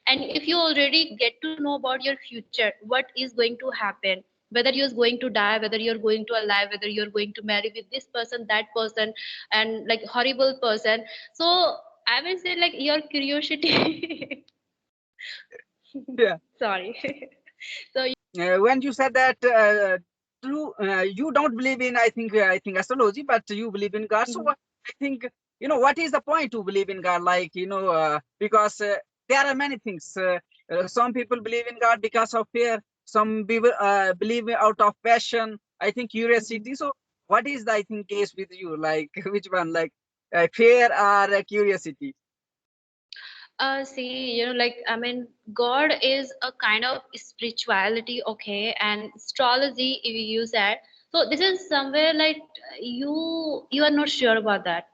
And if you already get to know about your future, what is going to happen, whether you're going to die, whether you're going to alive, whether you're going to marry with this person, that person, and like horrible person. So I will say like your curiosity. Yeah. Sorry. So When you said that you don't believe in, I think astrology, but you believe in God. So mhm, I think what is the point to believe in God? Like because there are many things. Some people believe in God because of fear. Some people believe out of passion. I think mhm. curiosity. So what is the, I think, case with you? Like which one? Like fear or curiosity? See, like, I mean, God is a kind of spirituality, okay, and astrology, if you use that. So this is somewhere like you are not sure about that.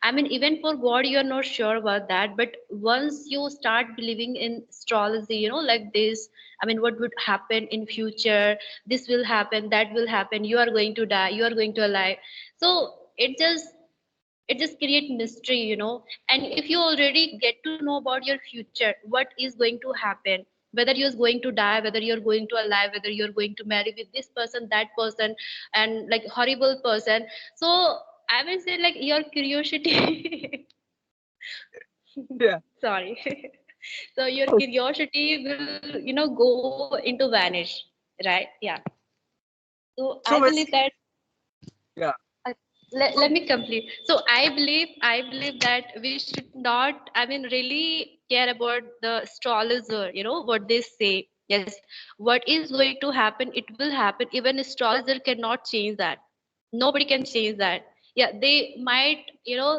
I mean, even for God, you are not sure about that. But once you start believing in astrology, like this, I mean, what would happen in future? This will happen, that will happen. You are going to die. You are going to alive. So it just create mystery. And if you already get to know about your future, what is going to happen, whether you're going to die, whether you're going to alive, whether you're going to marry with this person, that person, and like horrible person. So I will say like your curiosity. Yeah. Sorry. So your curiosity will go into vanish, right? Yeah. So I So believe that. yeah. Uh, let So me complete. So I believe that we should not, I mean, really care about the astrologer, what they say. Yes, what is going to happen, it will happen. Even astrologer cannot change that. Nobody can change that. Yeah, they might,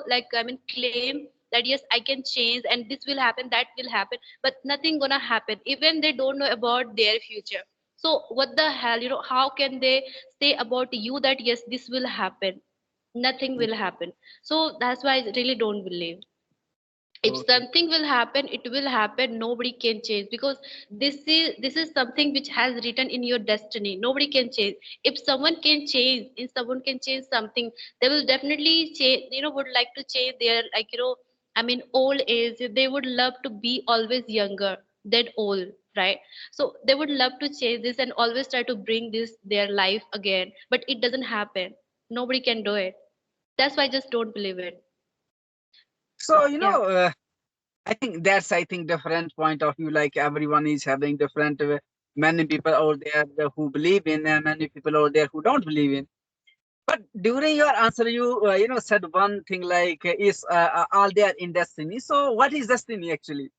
like, I mean, claim that yes, I can change and this will happen, that will happen, but nothing gonna happen. Even they don't know about their future. So what the hell, how can they say about you that yes, this will happen? Nothing will happen. So that's why I really don't believe. If okay. something will happen, it will happen. Nobody can change, because this is something which has written in your destiny. Nobody can change. If someone can change something, they will definitely change, would like to change their, like, I mean, old age. They would love to be always younger than old, right? So they would love to change this and always try to bring this their life again, but it doesn't happen. Nobody can do it. That's why I just don't believe it. So Yeah. I think different point of view. Like everyone is having different. Many people out there who believe in, and many people out there who don't believe in. But during your answer, you said one thing like is all there in destiny. So what is destiny actually?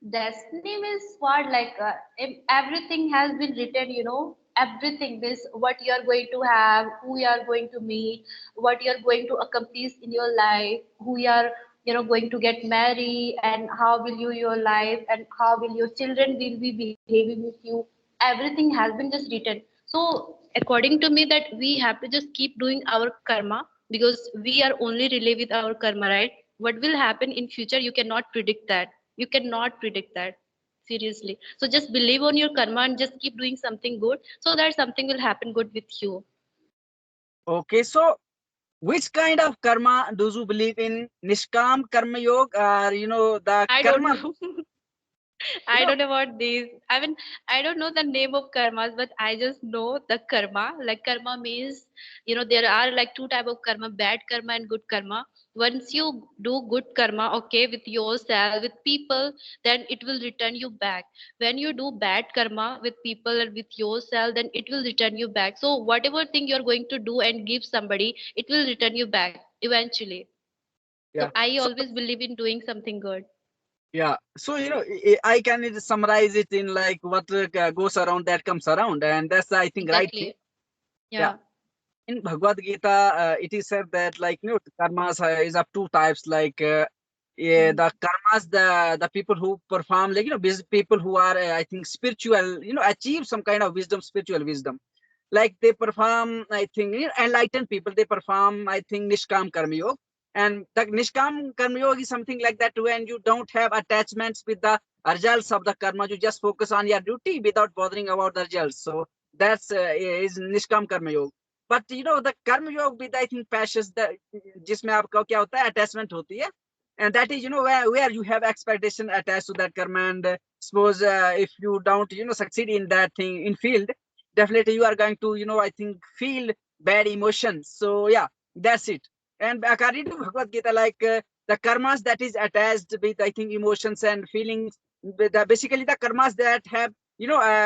Destiny means what? Like, if everything has been written, everything means what you are going to have, who you are going to meet, what you are going to accomplish in your life, who you are, going to get married, and how will you your life, and how will your children will be behaving with you. Everything has been just written. So according to me, that we have to just keep doing our karma, because we are only relay with our karma, right? What will happen in future, you cannot predict that. You cannot predict that. Seriously. So just believe on your karma and just keep doing something good, so that something will happen good with you. Okay, so which kind of karma do you believe in? Nishkam karma yoga, or the I don't karma? know. You I know, don't know about these. I mean, I don't know the name of karmas, but I just know the karma. Like, karma means, there are like two type of karma: bad karma and good karma. Once you do good karma, okay, with yourself, with people, then it will return you back. When you do bad karma with people and with yourself, then it will return you back. So whatever thing you're going to do and give somebody, it will return you back eventually. So yeah. I So always believe in doing something good. yeah. So I can summarize it in like what goes around that comes around, and that's I think right thing. Exactly. Yeah. Yeah. In Bhagavad Gita, it is said that like karmas is of two types. Like yeah, Mhm. the karmas, the people who perform, like people who are I think spiritual, achieve some kind of wisdom, spiritual wisdom. Like they perform, I think enlightened people, they perform, I think, Nishkam Karma Yoga. And the Nishkam Karma Yoga is something like that when you don't have attachments with the results of the karma, you just focus on your duty without bothering about the results. So that's is Nishkam Karma Yoga. But the कर्म योग with I think passions, the जिसमें आपका क्या होता है, attachment होती है, and that is, where you have expectation attached to that karma. And suppose if you don't, succeed in that thing in field, definitely you are going to, I think, feel bad emotions. So yeah, that's it. And according to Bhagavad Gita, like the karmas that is attached with, I think, emotions and feelings, basically the karmas that have,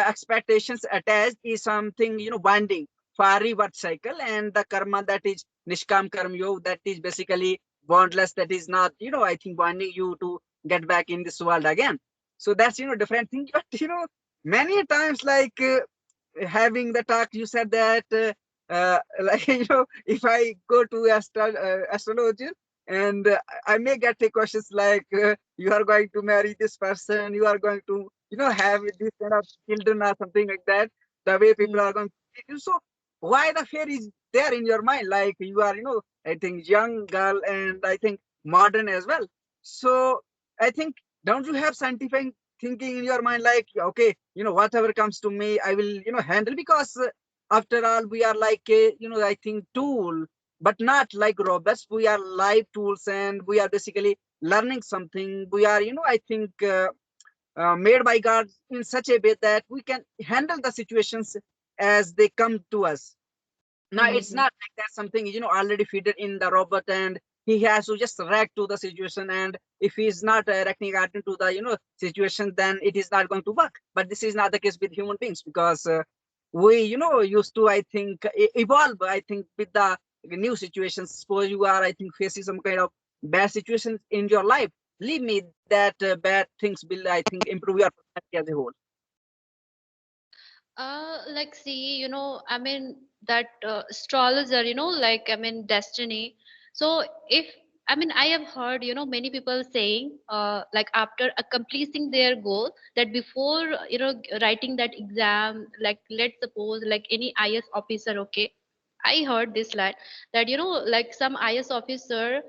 expectations attached is something, binding for rebirth cycle. And the karma that is nishkam karma yoga, that is basically bondless, that is not, I think, binding you to get back in this world again. So that's, different thing. But many times, like having the talk, you said that like if I go to astrologer, and I may get a questions like you are going to marry this person, you are going to have this kind of children or something like that, the way people are going to treat you. So why the fear is there in your mind? Like you are, I think, young girl, and I think modern as well. So I think, don't you have scientific thinking in your mind, like, okay, whatever comes to me, I will, handle, because after all, we are like a, I think, tool, but not like robots. We are live tools, and we are basically learning something. We are, I think, made by God in such a way that we can handle the situations as they come to us. Now it's Mm-hmm. not like that something, already fitted in the robot, and he has to just react to the situation. And if he's not reacting according to the, situation, then it is not going to work. But this is not the case with human beings, because we, used to, I think, evolve, I think, with the new situations. Suppose you are, I think, facing some kind of bad situations in your life, believe me that bad things will, I think, improve your personality as a whole. Like, see, I mean, that astrologer, like, I mean, destiny. So, if, I mean, I have heard, many people saying, like, after completing their goal, that before, writing that exam, like, let's suppose, like, any IS officer, okay, I heard this line that, like, some IS officer,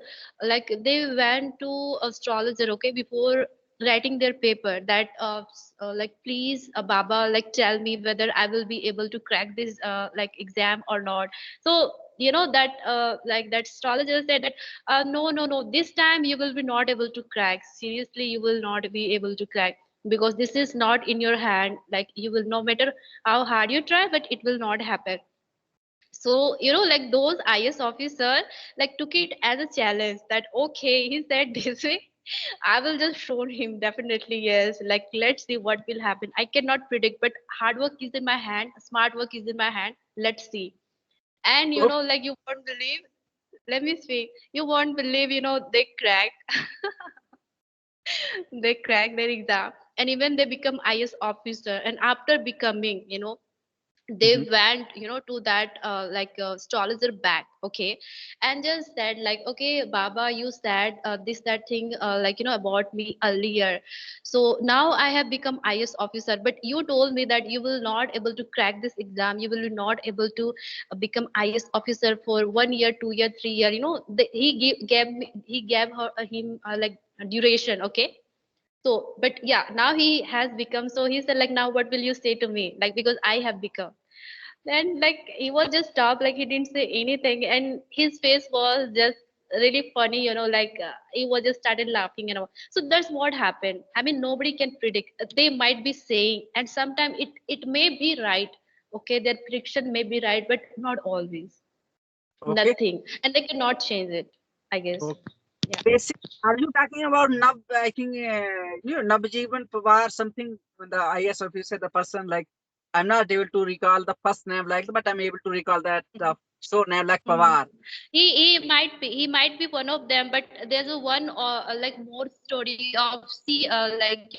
like, they went to astrologer, okay, before writing their paper, that like, please, baba, like, tell me whether I will be able to crack this like exam or not. So, that like, that astrologer said that, no, no, no, this time you will be not able to crack, seriously, you will not be able to crack, because this is not in your hand, like, you will, no matter how hard you try, but it will not happen. So, like, those IS officer, like, took it as a challenge, that, okay, he said this way, I will just show him, definitely, yes, like, let's see what will happen. I cannot predict, but hard work is in my hand, smart work is in my hand, let's see. And, Okay. like, you won't believe, let me speak, you won't believe, they crack, they crack their exam, and even they become IS officer. And after becoming, they Mhm. went, to that like astrologer back, okay, and just said, like, okay, baba, you said this, that thing, like, about me earlier. So now I have become IS officer, but you told me that you will not able to crack this exam, you will not able to become IS officer for 1 year, 2 year, 3 year, he gave her him like duration, okay. So, but yeah, now he has become. So he said, like, now what will you say to me? Like, because I have become. Then, like, he was just stopped, like, he didn't say anything, and his face was just really funny, like, he was just started laughing, So that's what happened. I mean, nobody can predict. They might be saying, and sometimes it may be right. Okay, their prediction may be right, but not always. Okay. Nothing, and they cannot change it, I guess. Okay. Yeah. Basic, are you talking about Nab? I think Nabjeevan Pawar, something. The IS officer, the person, like, I'm not able to recall the first name, like, but I'm able to recall that the short name, like Mhm. Pawar. He might be one of them, but there's a one like more story of like,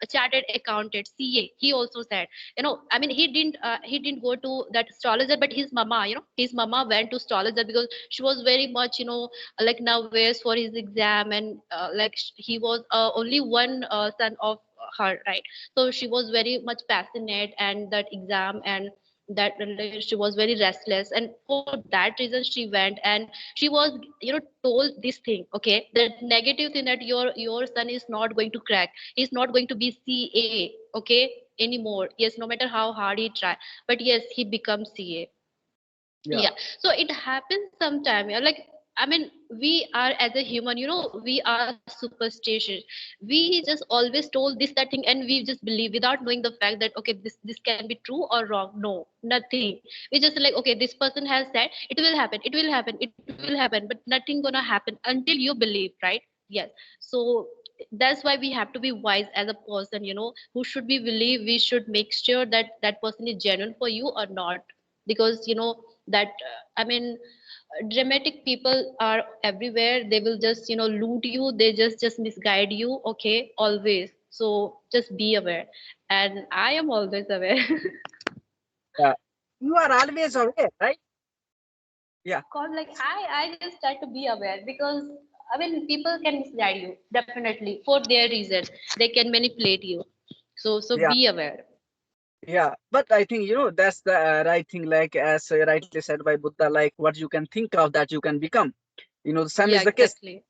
a chartered accountant, CA. He also said, I mean, he didn't go to that astrologer, but his mama, his mama went to astrologer because she was very much, like, nervous for his exam, and like, he was only one son of her, right? So she was very much passionate and that exam, and that she was very restless, and for that reason she went, and she was, told this thing, okay, that negative thing, that your son is not going to crack, he's not going to be CA, okay, anymore. Yes, no matter how hard he try, but yes, he becomes CA. Yeah. Yeah. So it happens sometime, yeah, like, I mean, we are as a human, we are superstitious. We just always told this, that thing, and we just believe without knowing the fact that okay, this can be true or wrong. No, nothing. We just like okay, this person has said it will happen, it will happen, it will happen, but nothing gonna happen until you believe, right? Yes. So that's why we have to be wise as a person. Who should we believe? We should make sure that that person is genuine for you or not, because that I mean dramatic people are everywhere. They will just loot you. They just misguide you, okay, always. So just be aware, and I am always aware. Yeah. You are always aware, right? Yeah. Cause like I just try to be aware, because I mean people can misguide you definitely for their reason. They can manipulate you. So Yeah. be aware. Yeah, but I think that's the right thing. Like as rightly said by Buddha, like what you can think of, that you can become. The same Yeah, is the case. exactly.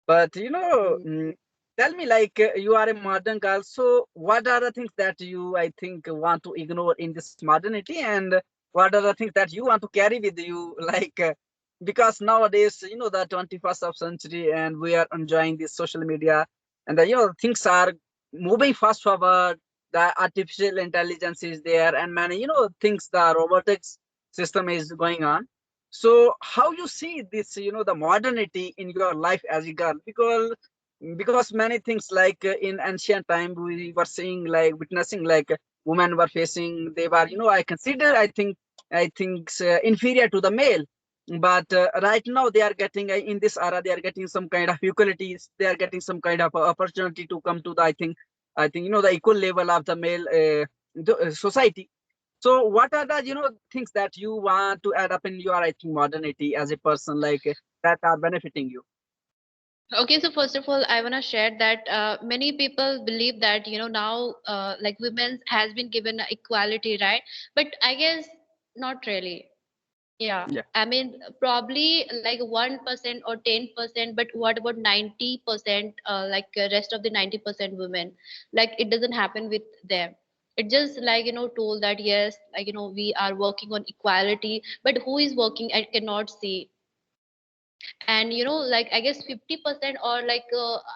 But Mm. tell me, like you are a modern girl, so what are the things that you, I think, want to ignore in this modernity, and what are the things that you want to carry with you, like because nowadays, the 21st of century, and we are enjoying this social media, and things are moving fast forward. The artificial intelligence is there, and many things, the robotics system is going on. So how you see this, the modernity in your life as a girl? Because many things, like in ancient time, we were seeing, like witnessing, like women were facing, they were, I think inferior to the male. But right now they are getting, in this era, they are getting some kind of equalities. They are getting some kind of opportunity to come to the, I think the equal level of the male society. So what are the things that you want to add up in your, I think, modernity as a person, like that are benefiting you? Okay, so first of all, I want to share that many people believe that now like women has been given equality, right? But I guess not really. Yeah, Yeah. I mean probably like 1% or 10%, but what about 90%? Like rest of the 90% women, like it doesn't happen with them. It just like told that yes, like we are working on equality, but who is working? I cannot see. And like I guess 50% or like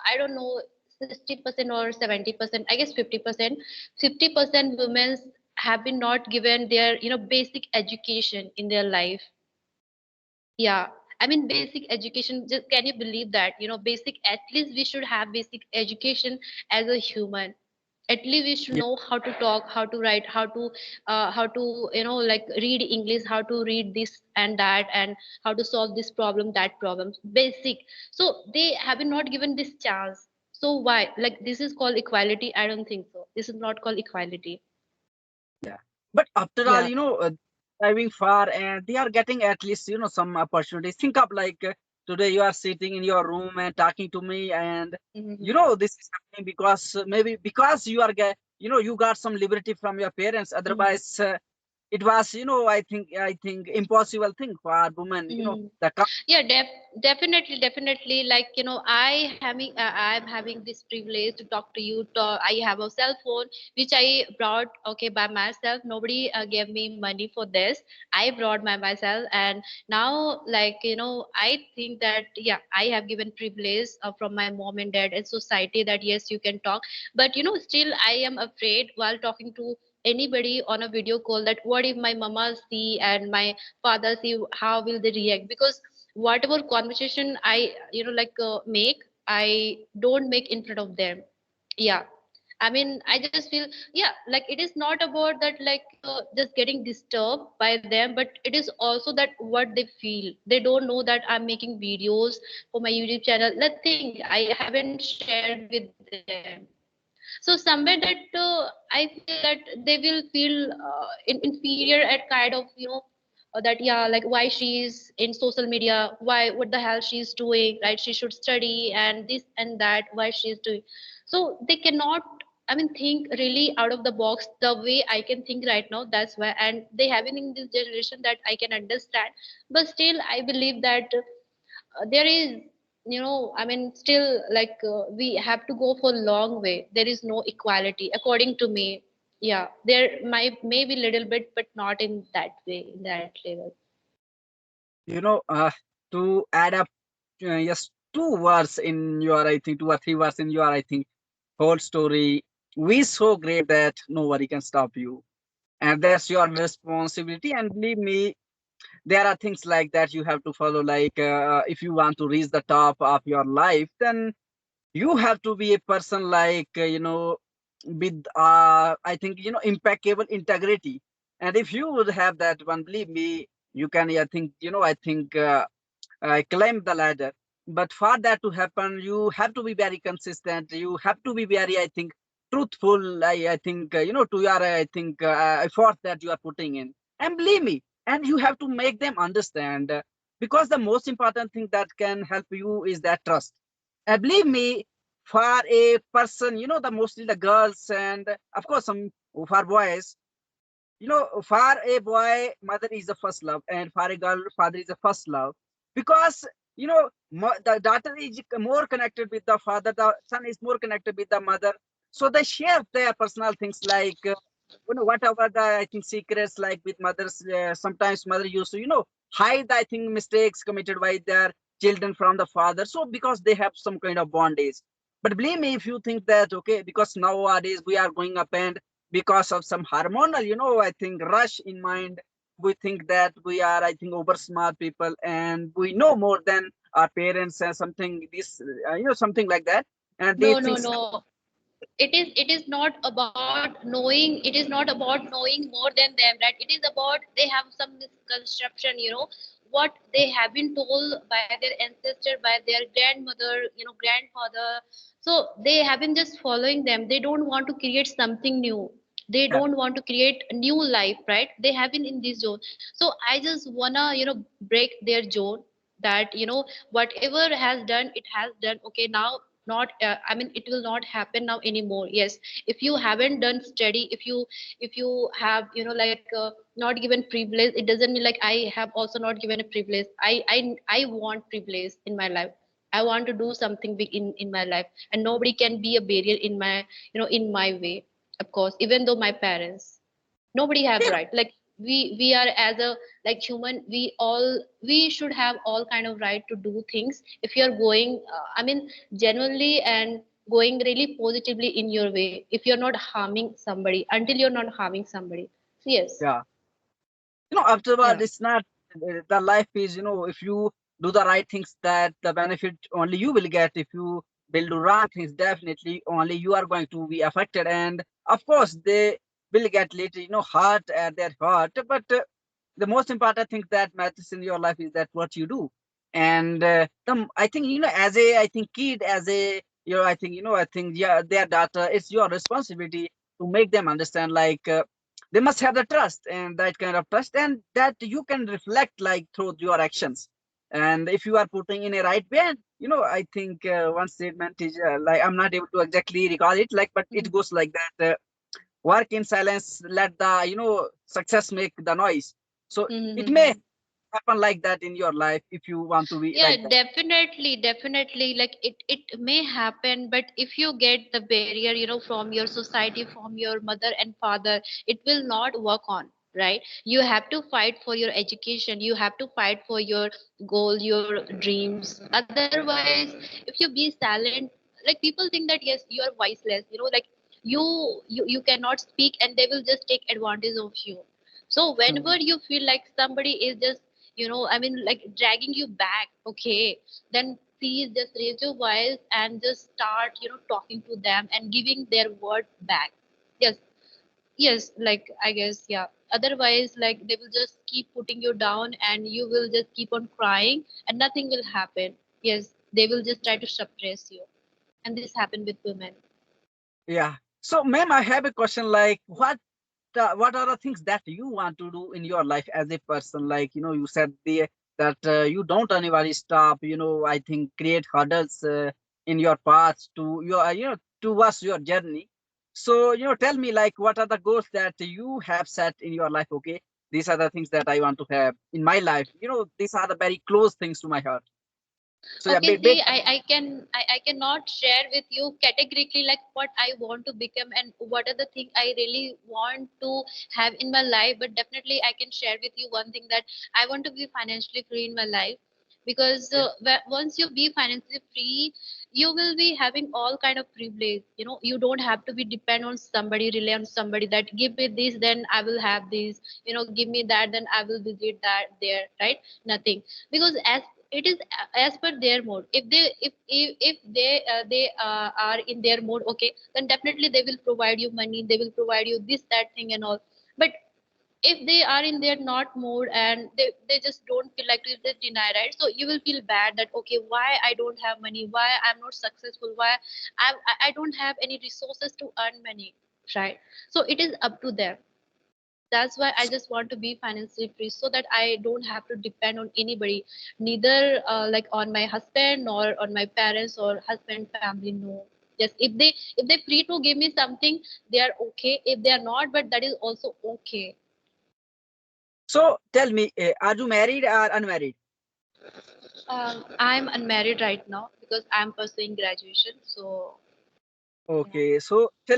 I don't know 60% or 70%. I guess 50%. 50% women have been not given their basic education in their life. Yeah, I mean basic education. Just can you believe that? Basic. At least we should have basic education as a human. At least we should Yeah. know how to talk, how to write, how to like read English, how to read this and that, and how to solve this problem, that problem. Basic. So they have been not given this chance. So why? Like this is called equality? I don't think so. This is not called equality. Yeah. But after all, Yeah. driving far, and they are getting at least some opportunities. Think of, like today you are sitting in your room and talking to me, and Hmm. this is happening because maybe because you are you got some liberty from your parents. Hmm. Otherwise, it was, I think impossible thing for women. Hmm. The Yeah, definitely, definitely. Like I'm having this privilege to talk to you. I have a cell phone which I brought, okay, by myself. Nobody gave me money for this. I brought by myself, and now, like I think that yeah, I have given privilege from my mom and dad and society that yes, you can talk. But still, I am afraid while talking to anybody on a video call that what if my mama see and my father see, how will they react? Because whatever conversation I like make, I don't make in front of them. Yeah, I mean I just feel, yeah, like it is not about that like just getting disturbed by them, but it is also that what they feel. They don't know that I'm making videos for my YouTube channel. Nothing, I haven't shared with them. So somewhere that I feel that they will feel inferior at kind of that yeah, like why she's in social media, why, what the hell she's doing, right? She should study and this and that, why she's doing. So they cannot, I mean, think really out of the box the way I can think right now. That's why, and they haven't in this generation that I can understand. But still I believe that there is, I mean still like we have to go for long way. There is no equality according to me. Yeah, there might maybe little bit, but not in that way, in that level. you know uh, to add up just two words in your, I think, two or three words in your, I think, whole story. We so great that nobody can stop you. And that's your responsibility. And believe me, there are things like that you have to follow. Like if you want to reach the top of your life, then you have to be a person like with I think impeccable integrity. And if you would have that one, believe me, you can, I think, I think climb the ladder. But for that to happen, you have to be very consistent. You have to be very, I think, truthful. I think, to your, I think, effort that you are putting in. And believe me, and you have to make them understand because the most important thing that can help you is that trust. And believe me, for a person, the mostly the girls and of course some for boys, for a boy, mother is the first love, and for a girl, father is the first love. Because the daughter is more connected with the father, the son is more connected with the mother. So they share their personal things like whatever the, I think, secrets like with mothers. Sometimes mother used to hide, I think, mistakes committed by their children from the father. So because they have some kind of bondage. But believe me, if you think that okay, because nowadays we are going up and because of some hormonal, I think rush in mind, we think that we are, I think, over smart people and we know more than our parents and something this, something like that. And they No, no, think, no. It is not about knowing, it is not about knowing more than them, right? It is about they have some misconception, what they have been told by their ancestor, by their grandmother, grandfather. So they have been just following them. They don't want to create something new. They yeah, don't want to create a new life, right? They have been in this zone. So I just wanna, break their zone, that whatever has done, it has done. Okay, now, not I mean, it will not happen now anymore. Yes, if you haven't done study, if you have, not given privilege, it doesn't mean like I have also not given a privilege. I want privilege in my life. I want to do something big in my life, and nobody can be a barrier in my, in my way. Of course, even though my parents, nobody have yeah, right. Like we are as a, like, human, we should have all kind of right to do things if you're going, I mean, genuinely, and going really positively in your way, if you're not harming somebody, until you're not harming somebody. So yes. yeah. Afterward, Yeah. it's not the life is, if you do the right things, that the benefit only you will get. If you will do wrong things, definitely only you are going to be affected. And of course, they will get little, hurt at their heart. But the most important thing that matters in your life is that what you do. And I think, as a, I think, kid, as a, I think, I think, yeah, their data, it's your responsibility to make them understand, like, they must have the trust and that kind of trust, and that you can reflect like through your actions. And if you are putting in a right way, I think one statement is like, I'm not able to exactly recall it, like, but it Mhm. goes like that. Work in silence, let the, success make the noise. So it may Mhm. happen like that in your life if you want to be Yeah, like that. definitely, definitely. Like it may happen, but if you get the barrier, from your society, from your mother and father, it will not work on, right? You have to fight for your education. You have to fight for your goal, your dreams. Otherwise, if you be silent, like, people think that yes, you are voiceless. Like you cannot speak, and they will just take advantage of you. So whenever Mhm. you feel like somebody is just, I mean, like, dragging you back, okay, then please just raise your voice and just start, talking to them and giving their word back. Yes, yes, like, I guess, yeah. Otherwise, like, they will just keep putting you down, and you will just keep on crying, and nothing will happen. Yes, they will just try to suppress you, and this happened with women. Yeah. So, ma'am, I have a question like, what are the things that you want to do in your life as a person? Like, you said that you don't anybody stop, I think create hurdles in your path to your, towards your journey. So, tell me, like, what are the goals that you have set in your life? Okay, these are the things that I want to have in my life. These are the very close things to my heart. So, yeah, Okay, big, see, big. I cannot share with you categorically like what I want to become and what are the things I really want to have in my life, but definitely I can share with you one thing, that I want to be financially free in my life, because Okay. once you be financially free, you will be having all kind of privilege. You don't have to be depend on somebody, rely on somebody, that give me this then I will have this, give me that then I will visit that there, right? Nothing. Because as it is as per their mode. If they are in their mode, okay, then definitely they will provide you money, they will provide you this that thing and all. But if they are in their not mode and they just don't feel like to, they deny, right? So you will feel bad that okay, why I don't have money, why I'm not successful, why I don't have any resources to earn money, right? So it is up to them. That's why I just want to be financially free, so that I don't have to depend on anybody, neither like on my husband nor on my parents or husband family. No, just if they free to give me something, they are okay. If they are not, but that is also okay. So tell me, are you married or unmarried? I'm unmarried right now because I'm pursuing graduation. So, yeah. Okay, so tell